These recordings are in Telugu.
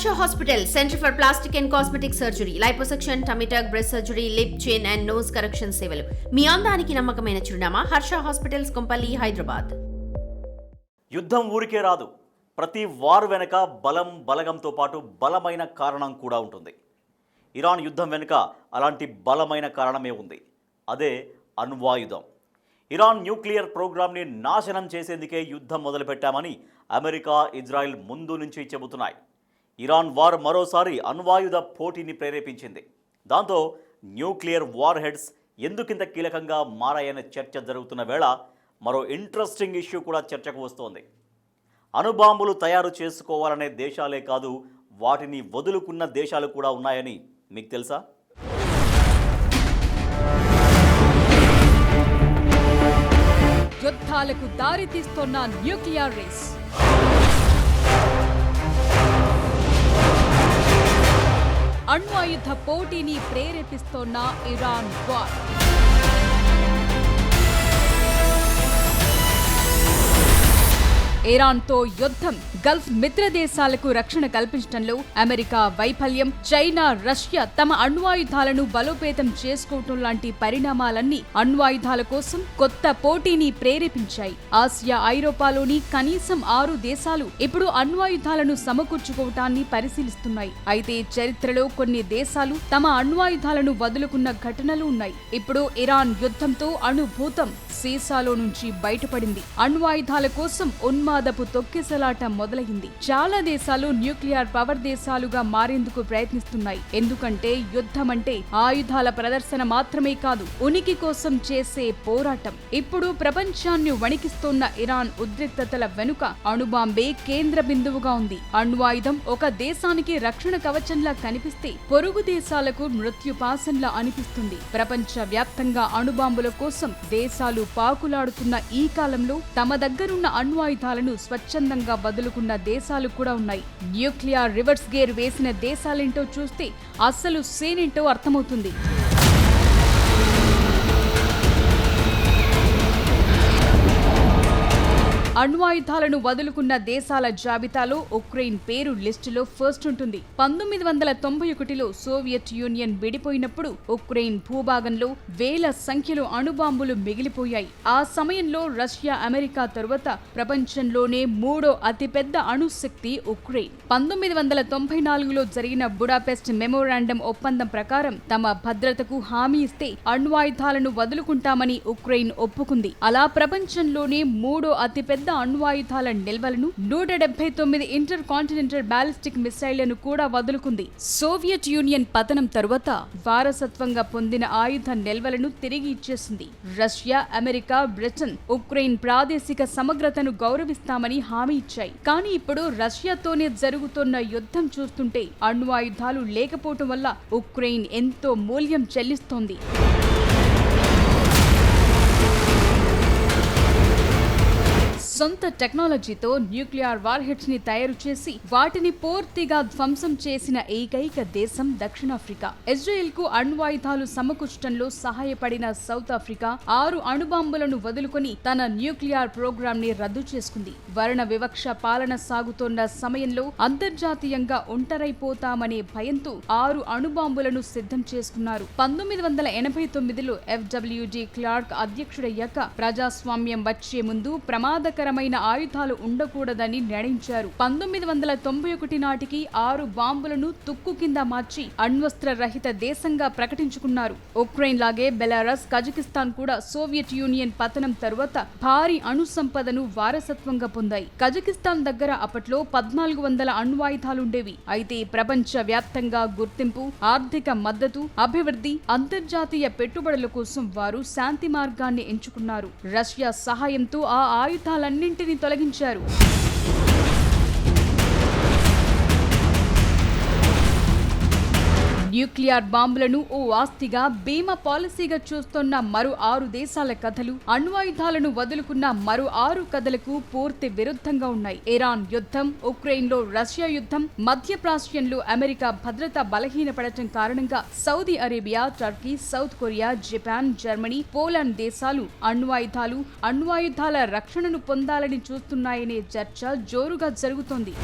Harsha Hospital, Center for Plastic and Cosmetic Surgery, Liposuction, Tummy tuck, breast surgery, lip, chin and nose correction సేవలు. మీ అందానికి నమ్మకమైన చిరునామా హర్ష హాస్పిటల్స్ కొంపల్లి, హైదరాబాద్. యుద్ధం ఊరికే రాదు. ప్రతి వార్ వెనుక బలగంతో పాటు బలమైన కారణం కూడా ఉంటుంది. ఇరాన్ యుద్ధం వెనుక అలాంటి బలమైన కారణమే ఉంది. అదే అణ్వాయుధం. ఇరాన్ న్యూక్లియర్ ప్రోగ్రామ్ని నాశనం చేసేందుకే యుద్ధం మొదలుపెట్టామని అమెరికా, ఇజ్రాయెల్ ముందు నుంచి చెబుతున్నాయి. ఇరాన్ వార్ మరోసారి అణ్వాయుధ పోటీని ప్రేరేపించింది. దాంతో న్యూక్లియర్ వార్ హెడ్స్ ఎందుకింత కీలకంగా మారాయనే చర్చ జరుగుతున్న వేళ మరో ఇంట్రెస్టింగ్ ఇష్యూ కూడా చర్చకు వస్తోంది. అణుబాంబులు తయారు చేసుకోవాలనే దేశాలే కాదు, వాటిని వదులుకున్న దేశాలు కూడా ఉన్నాయని మీకు తెలుసా? యుద్ధాలకు దారితీస్తున్న న్యూక్లియర్ రేస్. అణ్వాయుధ పోటీని ప్రేరేపిస్తోన్న ఇరాన్ వార్. ఇరాన్తో యుద్ధం, గల్ఫ్ మిత్ర దేశాలకు రక్షణ కల్పించడంలో అమెరికా వైఫల్యం, చైనా, రష్యా తమ అణ్వాయుధాలను బలోపేతం చేసుకోవటం లాంటి పరిణామాలన్నీ అణ్వాయుధాల కోసం కొత్త పోటీని ప్రేరేపించాయి. ఆసియా, ఐరోపాలోని కనీసం 6 దేశాలు ఇప్పుడు అణ్వాయుధాలను సమకూర్చుకోవటాన్ని పరిశీలిస్తున్నాయి. అయితే చరిత్రలో కొన్ని దేశాలు తమ అణ్వాయుధాలను వదులుకున్న ఘటనలు ఉన్నాయి. ఇప్పుడు ఇరాన్ యుద్ధంతో అణుభూతం సీసాలో నుంచి బయటపడింది. అణ్వాయుధాల కోసం ఉన్మాదపు తొక్కిసలాట మొదలైంది. చాలా దేశాలు న్యూక్లియర్ పవర్ దేశాలుగా మారేందుకు ప్రయత్నిస్తున్నాయి. ఎందుకంటే యుద్ధం అంటే ఆయుధాల ప్రదర్శన మాత్రమే కాదు, ఉనికి కోసం చేసే పోరాటం. ఇప్పుడు ప్రపంచాన్ని వణికిస్తోన్న ఇరాన్ ఉద్రిక్తతల వెనుక అణుబాంబే కేంద్ర బిందువుగా ఉంది. అణ్వాయుధం ఒక దేశానికి రక్షణ కవచంలా కనిపిస్తే పొరుగు దేశాలకు మృత్యుపాశంలా అనిపిస్తుంది. ప్రపంచ వ్యాప్తంగా అణుబాంబుల కోసం దేశాలు పాకులాడుతున్న ఈ కాలంలో తమ దగ్గరున్న అణ్వాయుధాలను స్వచ్ఛందంగా వదులుకున్న దేశాలు కూడా ఉన్నాయి. న్యూక్లియర్ రివర్స్ గేర్ వేసిన దేశాలేంటో చూస్తే అసలు సేనేంటో అర్థమవుతుంది. అణ్వాయుధాలను వదులుకున్న దేశాల జాబితాలో ఉక్రెయిన్ పేరు లిస్టులో ఫస్ట్ ఉంటుంది. 1991లో సోవియట్ యూనియన్ విడిపోయినప్పుడు ఉక్రెయిన్ భూభాగంలో వేల సంఖ్యలో అణుబాంబులు మిగిలిపోయాయి. ఆ సమయంలో రష్యా, అమెరికా తరువాత ప్రపంచంలోనే 3వ అతిపెద్ద అణుశక్తి ఉక్రెయిన్. 1994లో జరిగిన బుడాపెస్ట్ మెమోరాండం ఒప్పందం ప్రకారం తమ భద్రతకు హామీ ఇస్తే అణ్వాయుధాలను వదులుకుంటామని ఉక్రెయిన్ ఒప్పుకుంది. అలా ప్రపంచంలోనే 3వ అతిపెద్ద అణ్వాయుధాల నిల్వలను 179 ఇంటర్ కాంటినెంటల్ బాలిస్టిక్ మిసైళ్లను కూడా వదులుకుంది. సోవియట్ యూనియన్ పతనం తరువాత వారసత్వంగా పొందిన ఆయుధ నిల్వలను తిరిగి ఇచ్చేసింది. రష్యా, అమెరికా, బ్రిటన్ ఉక్రెయిన్ ప్రాదేశిక సమగ్రతను గౌరవిస్తామని హామీ ఇచ్చాయి. కానీ ఇప్పుడు రష్యాతోనే జరుగుతున్న యుద్ధం చూస్తుంటే అణ్వాయుధాలు లేకపోవటం వల్ల ఉక్రెయిన్ ఎంతో మూల్యం చెల్లిస్తోంది. సొంత టెక్నాలజీతో న్యూక్లియర్ వార్ హెడ్స్ ని తయారు చేసి వాటిని పూర్తిగా ధ్వంసం చేసిన ఏకైక దేశం దక్షిణాఫ్రికా. ఇజ్రాయెల్ కు అణ్వాయుధాలు సమకూర్చడంలో సహాయపడిన సౌత్ ఆఫ్రికా 6 అణుబాంబులను వదులుకొని తన న్యూక్లియర్ ప్రోగ్రామ్ ని రద్దు చేసుకుంది. వర్ణ వివక్ష పాలన సాగుతోన్న సమయంలో అంతర్జాతీయంగా ఒంటరైపోతామనే భయంతో 6 అణుబాంబులను సిద్ధం చేసుకున్నారు. 1989లో FWD క్లార్క్ అధ్యక్షుడయ్యాక ప్రజాస్వామ్యం వచ్చే ముందు ప్రమాదకర ఆయుధాలు ఉండకూడదని నిర్ణయించారు. 1991 నాటికి 6 బాంబులను తుక్కు కింద మార్చి అణ్వస్త్ర రహిత దేశంగా ప్రకటించుకున్నారు. ఉక్రెయిన్ లాగే బెలారస్, కజకిస్తాన్ కూడా సోవియట్ యూనియన్ పతనం తరువాత భారీ అణు సంపదను వారసత్వంగా పొందాయి. కజకిస్తాన్ దగ్గర అప్పట్లో 1400 అణ్వాయుధాలుండేవి. అయితే ప్రపంచ వ్యాప్తంగా గుర్తింపు, ఆర్థిక మద్దతు, అభివృద్ధి, అంతర్జాతీయ పెట్టుబడుల కోసం వారు శాంతి మార్గాన్ని ఎంచుకున్నారు. రష్యా సహాయంతో ఆ ఆయుధాలన్నింటినీ తొలగించారు. న్యూక్లియర్ బాంబులను ఓ ఆస్తిగా, బీమా పాలసీగా చూస్తున్న మరో 6 దేశాల కథలు, అణ్వాయుధాలను వదులుకున్న మరో 6 కథలకు పూర్తి విరుద్ధంగా ఉన్నాయి. ఇరాన్ యుద్ధం, ఉక్రెయిన్లో రష్యా యుద్ధం, మధ్యప్రాచ్యంలో అమెరికా భద్రత బలహీనపడటం కారణంగా Saudi Arabia, Turkey, south Korea, Japan, Germany, Poland దేశాలు అణ్వాయుధాల రక్షణను పొందాలని చూస్తున్నాయనే చర్చ జోరుగా జరుగుతోంది.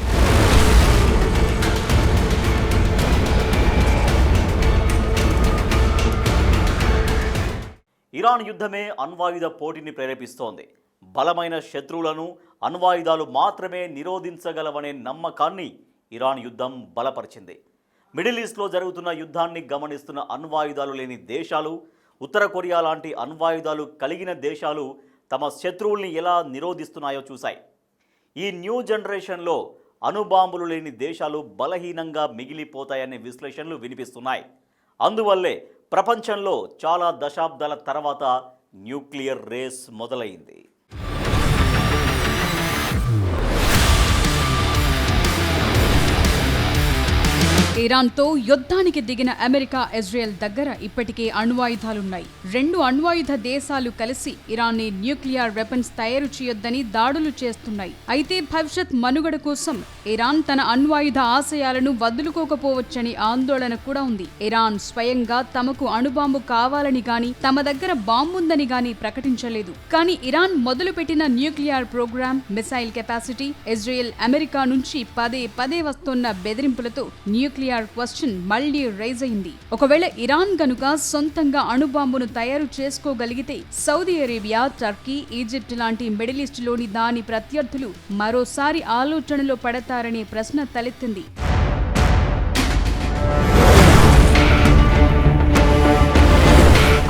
ఇరాన్ యుద్ధమే అణ్వాయుధ పోటీని ప్రేరేపిస్తోంది. బలమైన శత్రువులను అణ్వాయుధాలు మాత్రమే నిరోధించగలవనే నమ్మకాన్ని ఇరాన్ యుద్ధం బలపరిచింది. మిడిల్ ఈస్ట్లో జరుగుతున్న యుద్ధాన్ని గమనిస్తున్న అణ్వాయుధాలు లేని దేశాలు, ఉత్తర కొరియా లాంటి అణ్వాయుధాలు కలిగిన దేశాలు తమ శత్రువుల్ని ఎలా నిరోధిస్తున్నాయో చూశాయి. ఈ న్యూ జనరేషన్లో అణుబాంబులు లేని దేశాలు బలహీనంగా మిగిలిపోతాయనే విశ్లేషణలు వినిపిస్తున్నాయి. అందువల్లే ప్రపంచంలో చాలా దశాబ్దాల తర్వాత న్యూక్లియర్ రేస్ మొదలైంది. ఇరాన్తో యుద్ధానికి దిగిన అమెరికా, ఇజ్రాయెల్ దగ్గర ఇప్పటికే అణ్వాయుధాలున్నాయి. 2 అణ్వాయుధ దేశాలు కలిసి ఇరాన్ని న్యూక్లియర్ వెపన్స్ తయారు చేయొద్దని దాడులు చేస్తున్నాయి. అయితే భవిష్యత్ మనుగడ కోసం ఇరాన్ తన అణ్వాయుధ ఆశయాలను వదులుకోకపోవచ్చని ఆందోళన కూడా ఉంది. ఇరాన్ స్వయంగా తమకు అణుబాంబు కావాలని గాని, తమ దగ్గర బాంబుందని గాని ప్రకటించలేదు. కానీ ఇరాన్ మొదలుపెట్టిన nuclear program, missile capacity, Israel, America నుంచి పదే వస్తున్న బెదిరింపులతో న్యూక్లియర్ క్వశ్చన్ మళ్లీ రైజ్ అయింది. ఒకవేళ ఇరాన్ గనుక సొంతంగా అణుబాంబును తయారు చేసుకోగలిగితే సౌదీ అరేబియా, టర్కీ, ఈజిప్ట్ లాంటి మిడిల్ ఈస్ట్ లోని దాని ప్రత్యర్థులు మరోసారి ఆలోచనలో పడతారనే ప్రశ్న తలెత్తింది.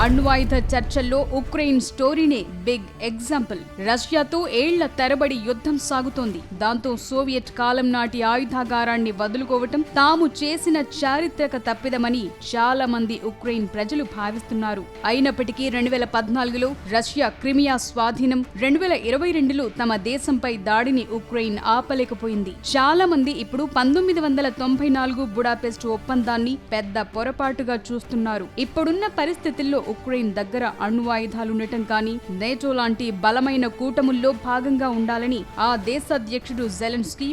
అణ్వాయుధ చర్చల్లో ఉక్రెయిన్ స్టోరీనే బిగ్ ఎగ్జాంపుల్. రష్యాతో ఏళ్ల తరబడి యుద్ధం సాగుతోంది. దాంతో సోవియట్ కాలం నాటి ఆయుధాగారాన్ని వదులుకోవటం తాము చేసిన చారిత్రక తప్పిదమని చాలా మంది ఉక్రెయిన్ ప్రజలు భావిస్తున్నారు. అయినప్పటికీ 2014లో రష్యా క్రిమియా స్వాధీనం, 2022లో తమ దేశంపై దాడిని ఉక్రెయిన్ ఆపలేకపోయింది. చాలా మంది ఇప్పుడు 1994 బుడాపెస్ట్ ఒప్పందాన్ని పెద్ద పొరపాటుగా చూస్తున్నారు. ఇప్పుడున్న పరిస్థితుల్లో ఉక్రెయిన్ దగ్గర అణ్వాయుధాలుండటం కానీ, నేటో లాంటి బలమైన కూటముల్లో భాగంగా ఉండాలని ఆ దేశ అధ్యక్షుడు జెలెన్స్కీ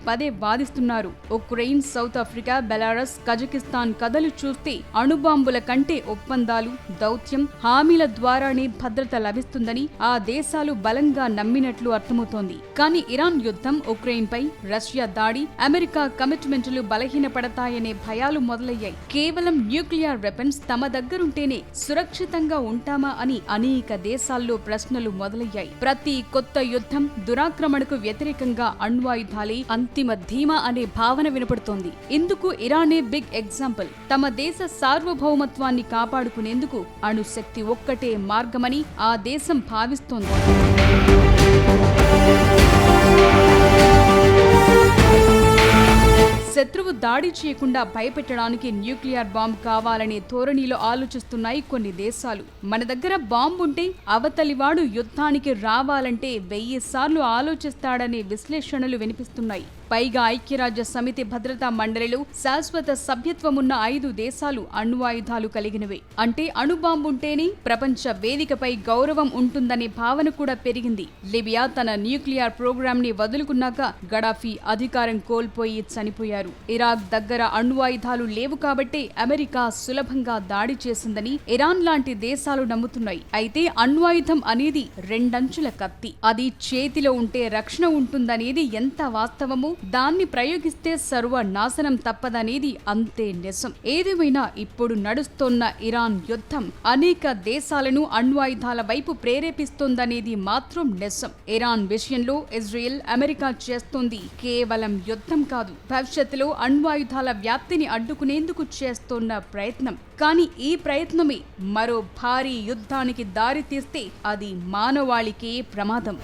పదే వాదిస్తున్నారు. Ukraine, South Africa, Belarus, Kazakhstan కథలు చూస్తే అణుబాంబుల కంటే ఒప్పందాలు, దౌత్యం, హామీల ద్వారానే భద్రత లభిస్తుందని ఆ దేశాలు బలంగా నమ్మినట్లు అర్థమవుతోంది. కానీ ఇరాన్ యుద్ధం, ఉక్రెయిన్ పై రష్యా దాడి, అమెరికా కమిట్మెంట్లు బలహీనపడతాయనే భయాలు మొదలయ్యాయి. కేవలం న్యూక్లియర్ వెపన్స్ తమ దగ్గరుంటేనే సురక్షితంగా ఉంటామా అని అనేక దేశాల్లో ప్రశ్నలు మొదలయ్యాయి. ప్రతి కొత్త యుద్ధం, దురాక్రమణకు వ్యతిరేకంగా అణ్వాయుధాలే అంతిమ ధీమా అనే భావన వినపడుతోంది. ఇందుకు ఇరానే బిగ్ ఎగ్జాంపుల్. తమ దేశ సార్వభౌమత్వాన్ని కాపాడుకునేందుకు అణుశక్తి ఒక్కటే మార్గమని ఆ దేశం భావిస్తోంది. శత్రువు దాడి చేయకుండా భయపెట్టడానికి న్యూక్లియర్ బాంబు కావాలనే ధోరణిలో ఆలోచిస్తున్నాయి కొన్ని దేశాలు. మన దగ్గర బాంబుంటే అవతలివాడు యుద్ధానికి రావాలంటే 1000 సార్లు ఆలోచిస్తాడనే విశ్లేషణలు వినిపిస్తున్నాయి. పైగా ఐక్యరాజ్య సమితి భద్రతా మండలిలో శాశ్వత సభ్యత్వమున్న 5 దేశాలు అణ్వాయుధాలు కలిగినవే. అంటే అణుబాంబుంటేనే ప్రపంచ వేదికపై గౌరవం ఉంటుందనే భావన కూడా పెరిగింది. లిబియా తన న్యూక్లియర్ ప్రోగ్రామ్ ని వదులుకున్నాక గడాఫీ అధికారం కోల్పోయి చనిపోయారు. ఇరాక్ దగ్గర అణ్వాయుధాలు లేవు కాబట్టే అమెరికా సులభంగా దాడి చేసిందని ఇరాన్ లాంటి దేశాలు నమ్ముతున్నాయి. అయితే అణ్వాయుధం అనేది 2 అంచుల కత్తి. అది చేతిలో ఉంటే రక్షణ ఉంటుందనేది ఎంత వాస్తవమో, దాన్ని ప్రయోగిస్తే సర్వనాశనం తప్పదనేది అంతే నిజం. ఏదేమైనా ఇప్పుడు నడుస్తోన్న ఇరాన్ యుద్ధం అనేక దేశాలను అణ్వాయుధాల వైపు ప్రేరేపిస్తోందనేది మాత్రం నిజం. ఇరాన్ విషయంలో ఇజ్రాయెల్, అమెరికా చేస్తోంది కేవలం యుద్ధం కాదు, భవిష్యత్తులో అణ్వాయుధాల వ్యాప్తిని అడ్డుకునేందుకు చేస్తోన్న ప్రయత్నం. కానీ ఈ ప్రయత్నమే మరో భారీ యుద్ధానికి దారితీస్తే అది మానవాళికే ప్రమాదం.